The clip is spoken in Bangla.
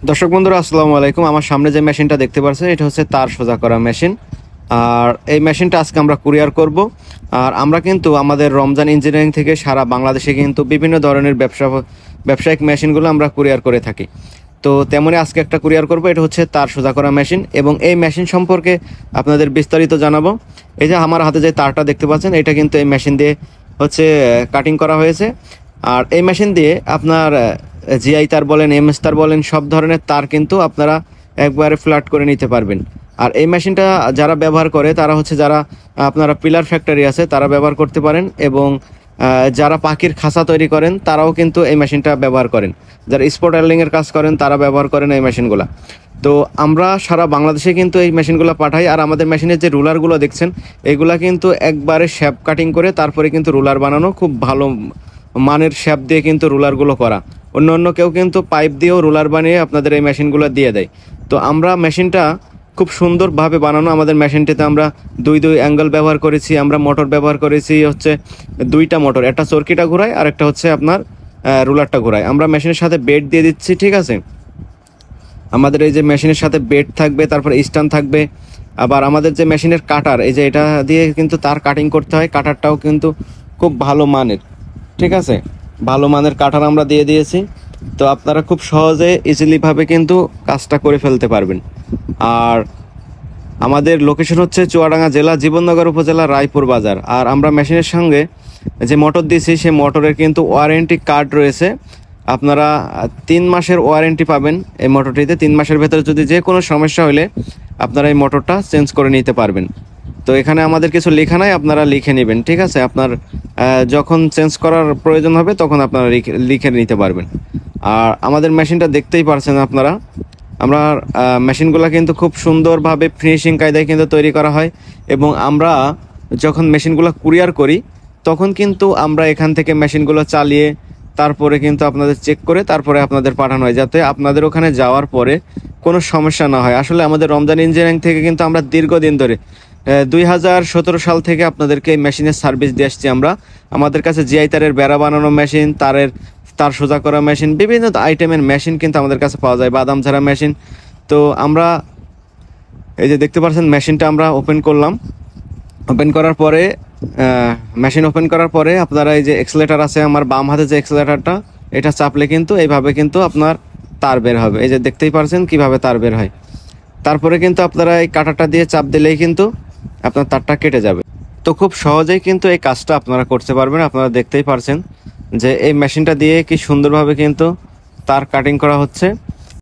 দর্শক বন্ধুরা আসসালামু আলাইকুম। আমার সামনে যে মেশিনটা দেখতে পাচ্ছেন এটা হচ্ছে তার সোজা করা মেশিন। আর এই মেশিনটা আজকে আমরা কুরিয়ার করব। আর আমরা কিন্তু আমাদের রমজান ইঞ্জিনিয়ারিং থেকে সারা বাংলাদেশে কিন্তু বিভিন্ন ধরনের ব্যবসায়িক মেশিনগুলো আমরা কুরিয়ার করে থাকি। তো তেমনই আজকে একটা কুরিয়ার করব, এটা হচ্ছে তার সোজা করা মেশিন এবং এই মেশিন সম্পর্কে আপনাদের বিস্তারিত জানাবো। এই যে আমার হাতে যে তারটা দেখতে পাচ্ছেন এটা কিন্তু এই মেশিন দিয়ে হচ্ছে কাটিং করা হয়েছে। আর এই মেশিন দিয়ে আপনার জিআই তার বলেন, এমএস তার বলেন, সব ধরনের তার কিন্তু আপনারা একবারে ফ্ল্যাট করে নিতে পারবেন। আর এই মেশিনটা যারা ব্যবহার করে তারা হচ্ছে যারা আপনারা পিলার ফ্যাক্টরি আছে তারা ব্যবহার করতে পারেন, এবং যারা পাখির খাঁচা তৈরি করেন তারাও কিন্তু এই মেশিনটা ব্যবহার করেন। যারা স্পট এর কাজ করেন তারা ব্যবহার করেন এই মেশিনগুলো। তো আমরা সারা বাংলাদেশে কিন্তু এই মেশিনগুলো পাঠাই। আর আমাদের মেশিনের যে রুলারগুলো দেখছেন এইগুলা কিন্তু একবারে শেপ কাটিং করে তারপরে কিন্তু রুলার বানানো, খুব ভালো মানের শেপ দিয়ে কিন্তু রুলারগুলো করা। অন্য কেউ কিন্তু পাইপ দিয়েও রুলার বানিয়ে আপনাদের এই মেশিনগুলো দিয়ে দেয়। তো আমরা মেশিনটা খুব সুন্দরভাবে বানানো। আমাদের মেশিনটিতে আমরা দুই অ্যাঙ্গেল ব্যবহার করেছি, আমরা মোটর ব্যবহার করেছি হচ্ছে দুইটা মোটর, একটা চরকিটা ঘোরায় আর একটা হচ্ছে আপনার রুলারটা ঘোরায়। আমরা মেশিনের সাথে বেড দিয়ে দিচ্ছি, ঠিক আছে। আমাদের এই যে মেশিনের সাথে বেড থাকবে, তারপরে স্ট্যান্ড থাকবে। আবার আমাদের যে মেশিনের কাটার, এই যে এটা দিয়ে কিন্তু তার কাটিং করতে হয়, কাটারটাও কিন্তু খুব ভালো মানের, ঠিক আছে। ভালো মানের কাটার আমরা দিয়ে দিয়েছি। তো আপনারা খুব সহজে ইজিলিভাবে কিন্তু কাজটা করে ফেলতে পারবেন। আর আমাদের লোকেশন হচ্ছে চুয়াডাঙ্গা জেলা, জীবননগর উপজেলা, রায়পুর বাজার। আর আমরা মেশিনের সঙ্গে যে মোটর দিয়েছি সেই মোটরের কিন্তু ওয়ারেন্টি কার্ড রয়েছে। আপনারা 3 মাসের ওয়ারেন্টি পাবেন এই মোটরটিতে। 3 মাসের ভেতরে যদি যে কোনো সমস্যা হলে আপনারা এই মোটরটা চেঞ্জ করে নিতে পারবেন। তো এখানে আমাদের কিছু লেখা নাই, আপনারা লিখে নেবেন, ঠিক আছে। আপনার যখন চেঞ্জ করার প্রয়োজন হবে তখন আপনারা লিখে নিতে পারবেন। আর আমাদের মেশিনটা দেখতেই পারছেন আপনারা। আমরা মেশিনগুলো কিন্তু খুব সুন্দরভাবে ফিনিশিং কায়দায় কিন্তু তৈরি করা হয়, এবং আমরা যখন মেশিনগুলো কুরিয়ার করি তখন কিন্তু আমরা এখান থেকে মেশিনগুলো চালিয়ে তারপরে কিন্তু আপনাদের চেক করে তারপরে আপনাদের পাঠানো হয়, যাতে আপনাদের ওখানে যাওয়ার পরে কোনো সমস্যা না হয়। আসলে আমাদের রমজান ইঞ্জিনিয়ারিং থেকে কিন্তু আমরা দীর্ঘদিন ধরে 2017 সাল থেকে আপনাদেরকে এই মেশিনের সার্ভিস দিয়ে আসছি। আমাদের কাছে জিআই তারের বেড়া বানানো মেশিন, তার সোজা করা মেশিন, বিভিন্ন আইটেমের মেশিন কিন্তু আমাদের কাছে পাওয়া যায়, বাদাম ঝাড়া মেশিন। তো আমরা এই যে দেখতে পাচ্ছেন মেশিনটা আমরা ওপেন করলাম। ওপেন করার পরে মেশিন ওপেন করার পরে আপনারা এই যে এক্সেলেটার আছে আমার বাম হাতে, যে এক্সেলেটারটা এটা চাপলে কিন্তু এইভাবে কিন্তু আপনার তার বের হবে। এই যে দেখতেই পারছেন কিভাবে তার বের হয়। তারপরে কিন্তু আপনারা এই কাঁটাটা দিয়ে চাপ দিলেই কিন্তু আপনার তারটা কেটে যাবে। তো খুব সহজেই কিন্তু এই কাজটা আপনারা করতে পারবেন। আপনারা দেখতেই পারছেন যে এই মেশিনটা দিয়ে কি সুন্দরভাবে কিন্তু তার কাটিং করা হচ্ছে।